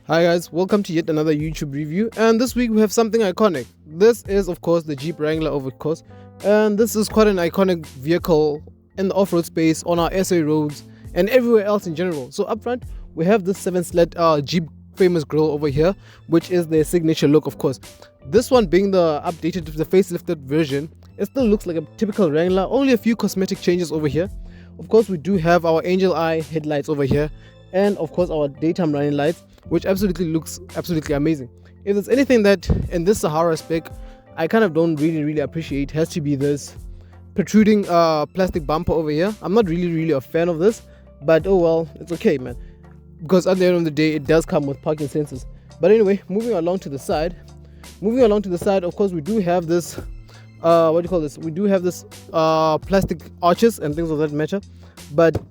Hi guys, welcome to yet another YouTube review, and this week we have something iconic. This is of course the Jeep Wrangler of course, and this is quite an iconic vehicle in the off-road space, on our SA roads and everywhere else in general. So up front we have this 7-slat Jeep famous grille over here, which is their signature look of course. This one being the facelifted version, it still looks like a typical Wrangler, only a few cosmetic changes over here. Of course we do have our angel eye headlights over here, and of course our daytime running lights, which looks absolutely amazing. If there's anything that in this Sahara spec I kind of don't really appreciate, has to be this protruding plastic bumper over here. I'm not really a fan of this, but oh well, it's okay man, because at the end of the day it does come with parking sensors. But anyway, moving along to the side, of course we do have this we do have this plastic arches and things of that matter. But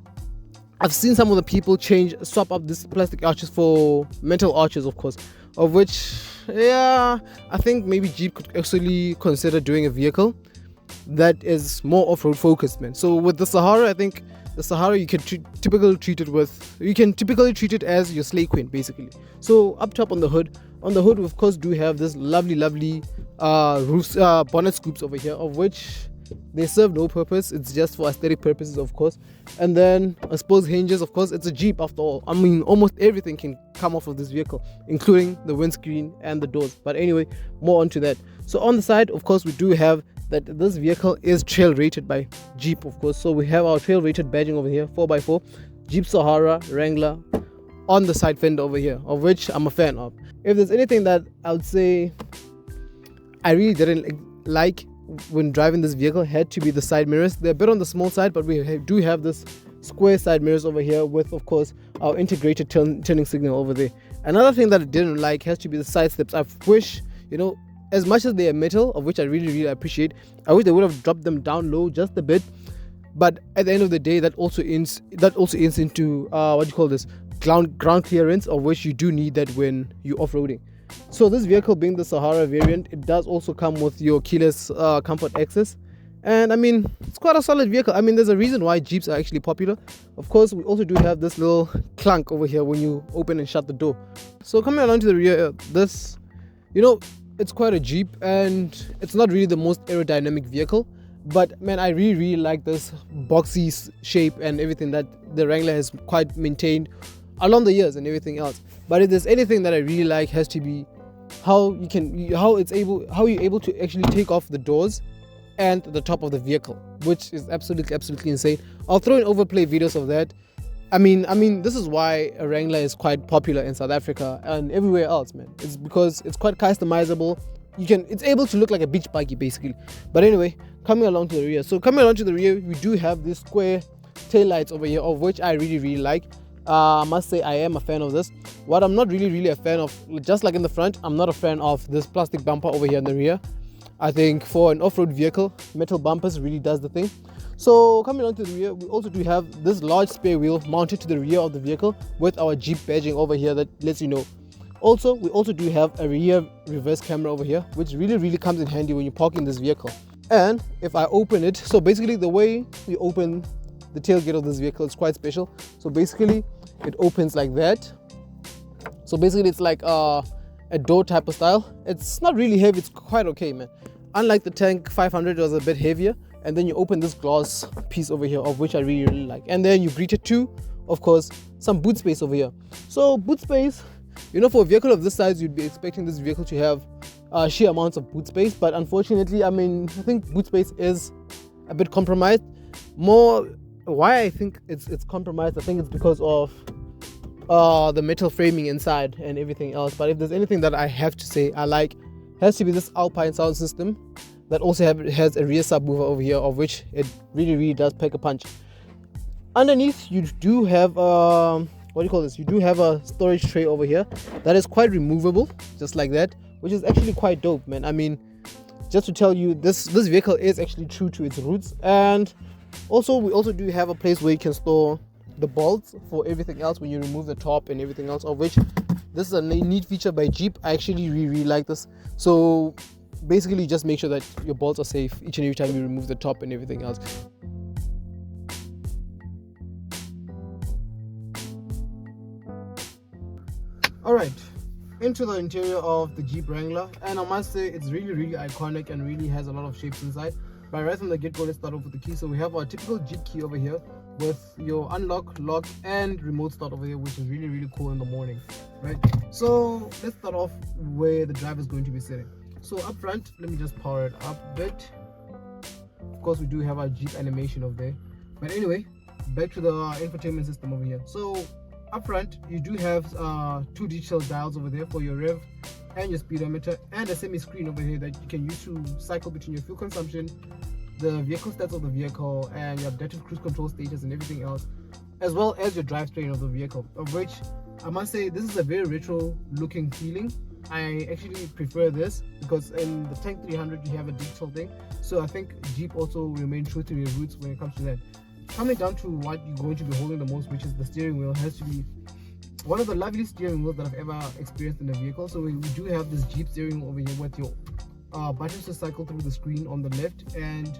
I've seen some of the people swap up this plastic arches for metal arches, of course, of which, yeah, I think maybe Jeep could actually consider doing a vehicle that is more off-road focused, man. So with the Sahara, I think the Sahara you can typically treat it as your slay queen basically. So up top on the hood we of course do have this lovely bonnet scoops over here, of which they serve no purpose. It's just for aesthetic purposes of course. And then I suppose hinges, of course, it's a Jeep after all. I mean, almost everything can come off of this vehicle, including the windscreen and the doors. But anyway, more onto that. So on the side, of course, we do have that this vehicle is trail rated by Jeep, of course. So we have our trail rated badging over here, 4x4 Jeep Sahara Wrangler on the side fender over here, of which I'm a fan of. If there's anything that I would say I really didn't like when driving this vehicle, had to be the side mirrors. They're a bit on the small side, but we do have this square side mirrors over here with of course our integrated turning signal over there. Another thing that I didn't like has to be the side steps. I wish, as much as they are metal, of which I really appreciate, I wish they would have dropped them down low just a bit. But at the end of the day, that also ends into ground clearance, of which you do need that when you're off-roading. So this vehicle being the Sahara variant, it does also come with your keyless comfort access, and I mean, it's quite a solid vehicle. I mean, there's a reason why Jeeps are actually popular. Of course, we also do have this little clunk over here when you open and shut the door. So coming along to the rear, this, it's quite a Jeep, and it's not really the most aerodynamic vehicle, but man, I really like this boxy shape and everything that the Wrangler has quite maintained along the years and everything else. But if there's anything that I really like, has to be how you're able to actually take off the doors and the top of the vehicle, which is absolutely insane. I'll throw in overplay videos of that. I mean this is why a Wrangler is quite popular in South Africa and everywhere else, man. It's because it's quite customizable. It's able to look like a beach buggy basically. But anyway, coming along to the rear, we do have these square tail lights over here, of which I really like. I must say I am a fan of this. What I'm not really a fan of, just like in the front, I'm not a fan of this plastic bumper over here in the rear. I think for an off-road vehicle, metal bumpers really does the thing. So coming on to the rear, we also do have this large spare wheel mounted to the rear of the vehicle with our Jeep badging over here that lets you know. Also, we also do have a rear reverse camera over here, which really comes in handy when you're parking this vehicle. And if I open it, so basically the way we open the tailgate of this vehicle is quite special. So basically it opens like that. So basically it's like a door type of style. It's not really heavy, it's quite okay, man. Unlike the Tank 500, it was a bit heavier. And then you open this glass piece over here, of which I really like. And then you greet it to, of course, some boot space over here. So boot space, for a vehicle of this size, you'd be expecting this vehicle to have sheer amounts of boot space. But unfortunately, I think boot space is a bit compromised. Why I think it's compromised, I think it's because of the metal framing inside and everything else. But if there's anything that I have to say I like, has to be this Alpine sound system that also has a rear subwoofer over here, of which it really does pack a punch. Underneath you do have you do have a storage tray over here that is quite removable, just like that, which is actually quite dope, man. I mean, just to tell you, this vehicle is actually true to its roots. And also, we also do have a place where you can store the bolts for everything else when you remove the top and everything else, of which this is a neat feature by Jeep. I actually really like this. So basically just make sure that your bolts are safe each and every time you remove the top and everything else. All right, into the interior of the Jeep Wrangler, and I must say it's really iconic and really has a lot of shapes inside. But right from the get-go, let's start off with the key. So we have our typical Jeep key over here with your unlock, lock, and remote start over here, which is really cool in the morning, right? So let's start off where the driver is going to be sitting. So up front, let me just power it up a bit. Of course, we do have our Jeep animation over there, but anyway, back to the infotainment system over here. So up front, you do have two digital dials over there for your rev and your speedometer, and a semi screen over here that you can use to cycle between your fuel consumption, the vehicle stats of the vehicle, and your adaptive cruise control status and everything else, as well as your drivetrain of the vehicle, of which I must say this is a very retro looking feeling. I actually prefer this because in the Tank 300 you have a digital thing, so I think Jeep also remain true to their roots when it comes to that. Coming down to what you're going to be holding the most, which is the steering wheel, has to be one of the loveliest steering wheels that I've ever experienced in a vehicle. So we do have this Jeep steering wheel over here with your buttons to cycle through the screen on the left, and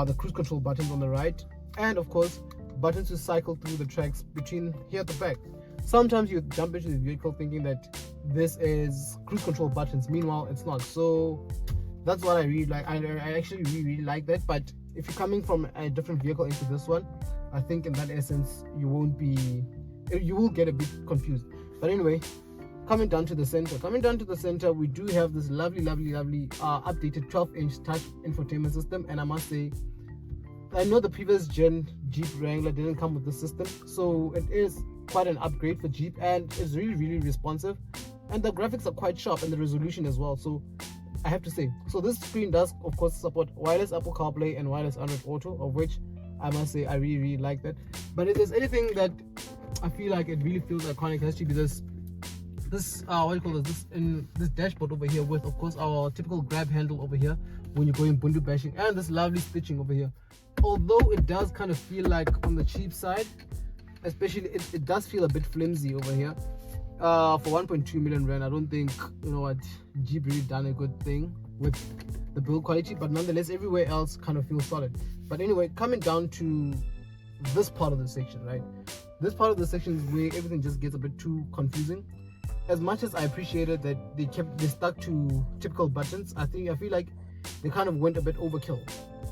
the cruise control buttons on the right, and of course buttons to cycle through the tracks between here at the back. Sometimes you jump into the vehicle thinking that this is cruise control buttons, meanwhile it's not. So that's what I really like. I actually really like that. But if you're coming from a different vehicle into this one, I think in that essence you will get a bit confused. But anyway, coming down to the center, we do have this lovely updated 12-inch touch infotainment system. And I must say, I know the previous gen Jeep Wrangler didn't come with the system, so it is quite an upgrade for Jeep, and it's really responsive, and the graphics are quite sharp, and the resolution as well. So I have to say, so this screen does of course support wireless Apple CarPlay and wireless Android Auto, of which I must say I really like that. But if there's anything that I feel like it really feels iconic, it has to be this what do you call this dashboard over here, with of course our typical grab handle over here when you're going bundu bashing, and this lovely stitching over here. Although it does kind of feel like on the cheap side, especially it does feel a bit flimsy over here. For 1.2 million rand, I don't think, you know what, Jeep really done a good thing with the build quality, but nonetheless everywhere else kind of feels solid. But anyway, coming down to this part of the section, right? This part of the section is where everything just gets a bit too confusing. As much as I appreciated that they stuck to typical buttons, I feel like they kind of went a bit overkill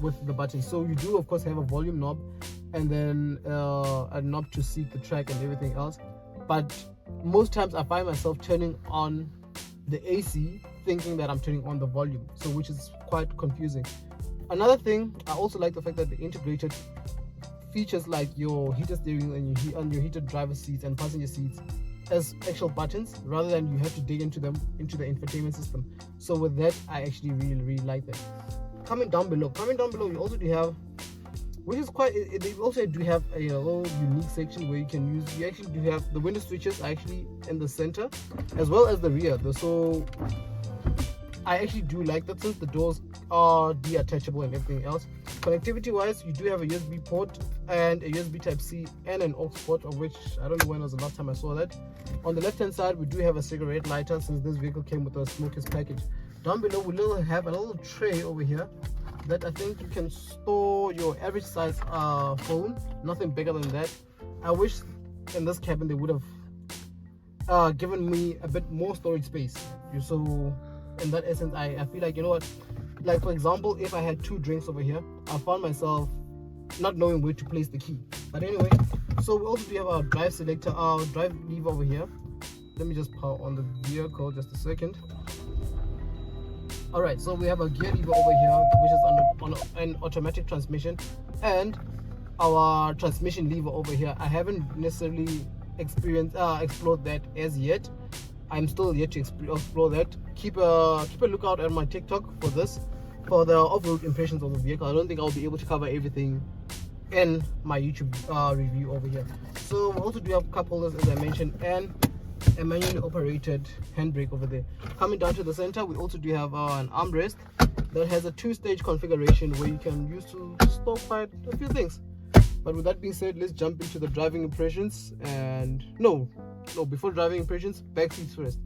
with the buttons. So you do of course have a volume knob, and then a knob to seek the track and everything else. But most times I find myself turning on the AC thinking that I'm turning on the volume, so which is quite confusing. Another thing, I also like the fact that they integrated features like your heated steering wheel and your heated driver seats and passenger seats as actual buttons, rather than you have to dig into them into the infotainment system. So with that, I actually really like that. Coming down below, we also do have, which is quite, they also do have a little unique section where you actually do have the window switches are actually in the center as well as the rear. So I actually do like that, since the doors are detachable and everything else. Connectivity wise, you do have a USB port and a USB Type-C and an aux port, of which I don't know when was the last time I saw that. On the left hand side, we do have a cigarette lighter, since this vehicle came with a smoker's package. Down below, we have a little tray over here that I think you can store your average size phone, nothing bigger than that. I wish in this cabin they would have given me a bit more storage space. So in that essence, I feel like, you know what, like for example, if I had 2 drinks over here, I found myself not knowing where to place the key. But anyway, so we also do have our drive selector, our drive lever over here. Let me just power on the vehicle just a second. Alright, so we have a gear lever over here, which is on an automatic transmission, and our transmission lever over here. I haven't necessarily explored that as yet. I'm still yet to explore that. Keep a lookout on my TikTok for this, for the off-road impressions of the vehicle. I don't think I'll be able to cover everything in my YouTube review over here. So we also do have cup holders, as I mentioned, and a manually operated handbrake over there. Coming down to the center, we also do have an armrest that has a 2-stage configuration where you can use to store quite a few things. But with that being said, let's jump into the driving impressions. And no, before driving impressions, back seats first.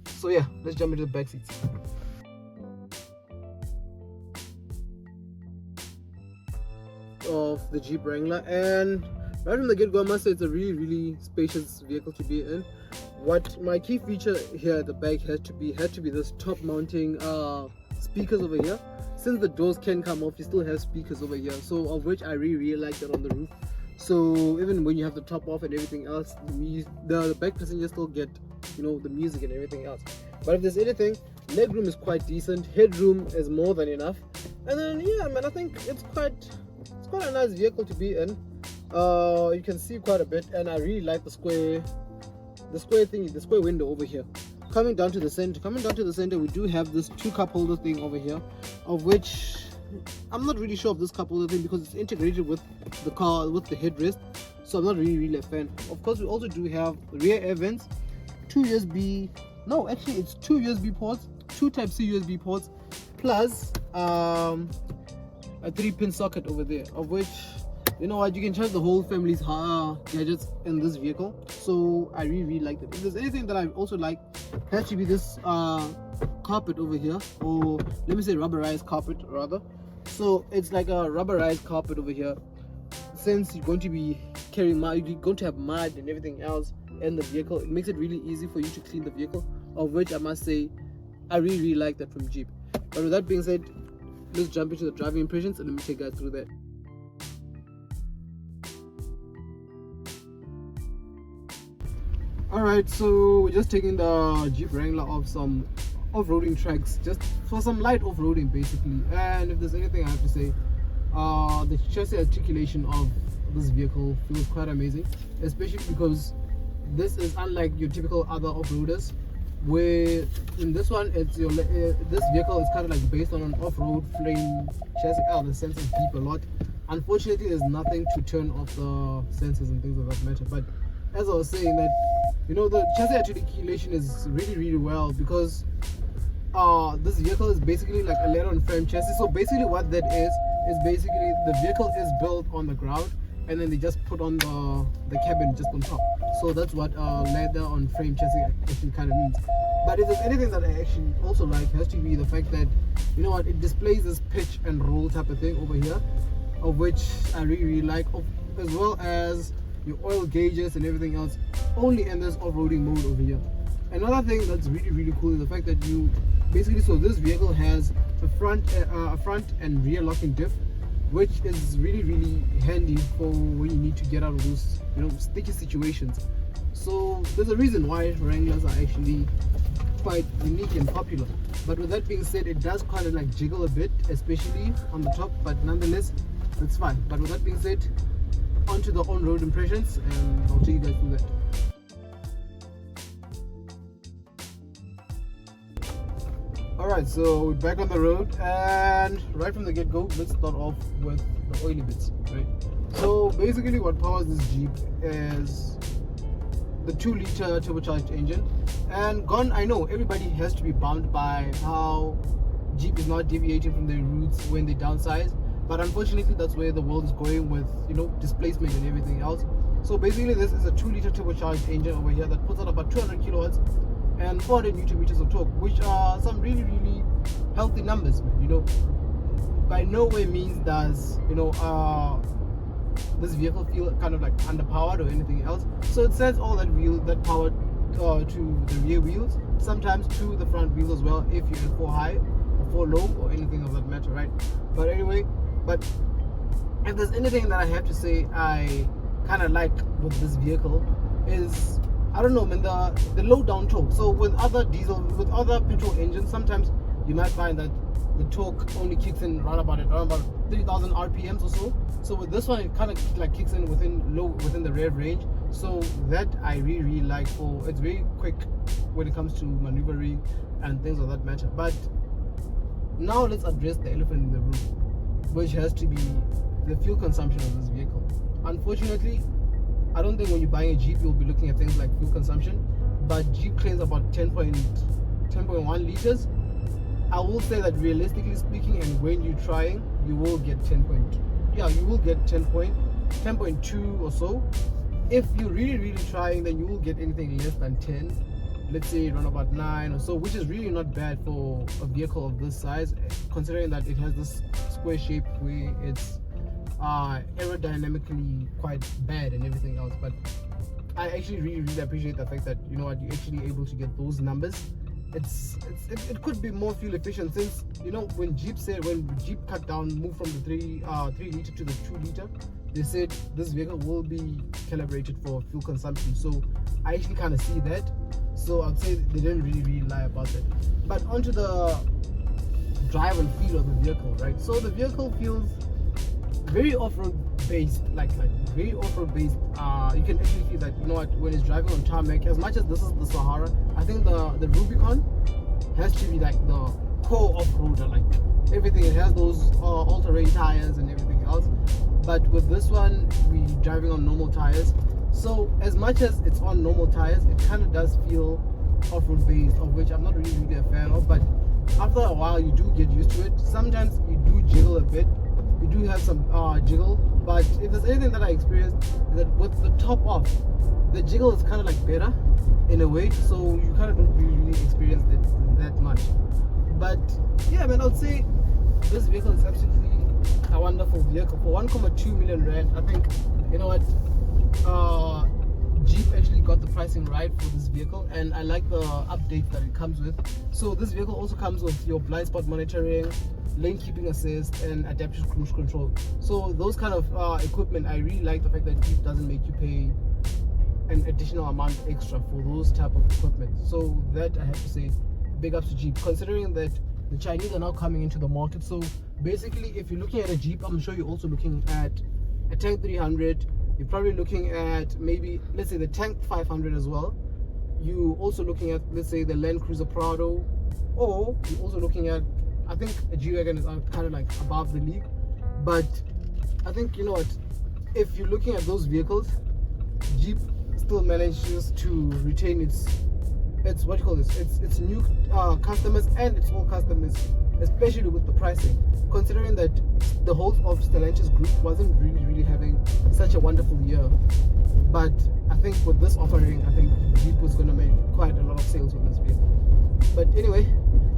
So yeah, let's jump into the back seats. Of the Jeep Wrangler, and right from the get-go, I must say it's a really spacious vehicle to be in, what my key feature here at the back had to be this top mounting speakers over here. Since the doors can come off, you still have speakers over here, so of which I really like that on the roof. So even when you have the top off and everything else, the back passengers still get, you know, the music and everything else. But if there's anything, legroom is quite decent, headroom is more than enough, and then yeah man, I think it's quite a nice vehicle to be in. You can see quite a bit, and I really like the square window over here. Coming down to the center, we do have this 2 cup holder thing over here, of which I'm not really sure of this cup holder thing because it's integrated with the car, with the headrest, so I'm not really a fan. Of course, we also do have rear air vents, 2 USB ports, 2 Type-C USB ports, plus a 3-pin socket over there, of which, you know what, you can charge the whole family's gadgets in this vehicle. So I really like that. If there's anything that I also like, has to be this carpet over here, or let me say rubberized carpet rather. So it's like a rubberized carpet over here. Since you're going to be carrying mud, you're going to have mud and everything else in the vehicle, it makes it really easy for you to clean the vehicle, of which I must say I really like that from Jeep. But with that being said, let's jump into the driving impressions and let me take you guys through that. Alright, so we're just taking the Jeep Wrangler off some off-roading tracks, just for some light off-roading basically. And if there's anything I have to say, the chassis articulation of this vehicle feels quite amazing, especially because this is unlike your typical other off-roaders, where in this one it's this vehicle is kind of like based on an off-road frame chassis. The sensors beep a lot. Unfortunately, there's nothing to turn off the sensors and things of that matter. But as I was saying, that, you know, the chassis articulation is really well, because this vehicle is basically like a leather on frame chassis. So basically what that is basically the vehicle is built on the ground, and then they just put on the cabin just on top. So that's what leather on frame chassis actually kind of means. But if there's anything that I actually also like, has to be the fact that, you know what, it displays this pitch and roll type of thing over here, of which I really like, as well as your oil gauges and everything else, only in this off-roading mode over here. Another thing that's really cool is the fact that you basically, so this vehicle has a front and rear locking diff, which is really handy for when you need to get out of those, you know, sticky situations. So there's a reason why Wranglers are actually quite unique and popular. But with that being said, it does kind of like jiggle a bit, especially on the top, but nonetheless that's fine. But with that being said, onto the on-road impressions, and I'll take you guys through that. Alright, so we're back on the road, and right from the get-go, let's start off with the oily bits, right? So basically what powers this Jeep is the 2-liter turbocharged engine. And I know everybody has to be bummed by how Jeep is not deviating from their roots when they downsize, but unfortunately that's where the world is going with, you know, displacement and everything else. So basically this is a 2-liter turbocharged engine over here that puts out about 200 kilowatts and 400 newton meters of torque, which are some really healthy numbers, man. You know, by no way means does, you know, this vehicle feel kind of like underpowered or anything else. So it sends all that power to the rear wheels, sometimes to the front wheels as well, if you're 4 high or 4 low or anything of that matter, right? But anyway, but if there's anything that I have to say I kind of like with this vehicle is, I don't know, man, the low down torque. So with other petrol engines, sometimes you might find that the torque only kicks in around about 3,000 RPMs or so. So with this one, it kind of like kicks in within the rear range. So that I really like. It's very quick when it comes to maneuvering and things of that matter. But now let's address the elephant in the room, which has to be the fuel consumption of this vehicle. Unfortunately, I don't think when you're buying a Jeep you'll be looking at things like fuel consumption, but Jeep claims about 10.1 liters. I will say that realistically speaking, and when you're trying, you will get 10.2 or so. If you're really trying, then you will get anything less than 10, let's say around about 9 or so, which is really not bad for a vehicle of this size, considering that it has this square shape where it's aerodynamically quite bad and everything else. But I actually really appreciate the fact that, you know what, you're actually able to get those numbers. It could be more fuel efficient, since, you know, when Jeep cut down, moved from the 3 liter to the 2 liter, they said this vehicle will be calibrated for fuel consumption. So I actually kind of see that. So I'd say they didn't really lie about that. But onto the drive and feel of the vehicle, right? So the vehicle feels very off-road based, like very off-road based. You can actually feel that, you know what, when it's driving on tarmac, as much as this is the Sahara, I think the Rubicon has to be like the core off-roader, like everything. It has those all-terrain tires and everything else, but with this one we driving on normal tires. So as much as it's on normal tires, it kind of does feel off-road based, of which I'm not really a fan of. But after a while you do get used to it. Sometimes you do jiggle a bit, you do have some jiggle, but if there's anything that I experienced, is that with the top off, the jiggle is kind of like better in a way, so you kind of don't really experience it that much. But yeah, man, I would say this vehicle is absolutely a wonderful vehicle for 1.2 million rand. I think, you know what, Jeep actually got the pricing right for this vehicle, and I like the update that it comes with. So this vehicle also comes with your blind spot monitoring, lane keeping assist, and adaptive cruise control. So those kind of equipment, I really like the fact that Jeep doesn't make you pay an additional amount extra for those type of equipment. So that, I have to say, big ups to Jeep, considering that the Chinese are now coming into the market. So basically, if you're looking at a Jeep, I'm sure you're also looking at a Tank 300. You're probably looking at maybe, let's say, the Tank 500 as well. You're also looking at, let's say, the Land Cruiser Prado, or you're also looking at, I think a G-Wagon is kind of like above the league. But I think, you know what, if you're looking at those vehicles, Jeep still manages to retain its what you call this, it's new customers and its old customers, especially with the pricing, considering that the whole of Stellantis group wasn't really having such a wonderful year. But I think with this offering, I think Jeep was going to make quite a lot of sales with this vehicle. But anyway,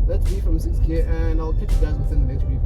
that's me from 6 Gear, and I'll catch you guys within the next review.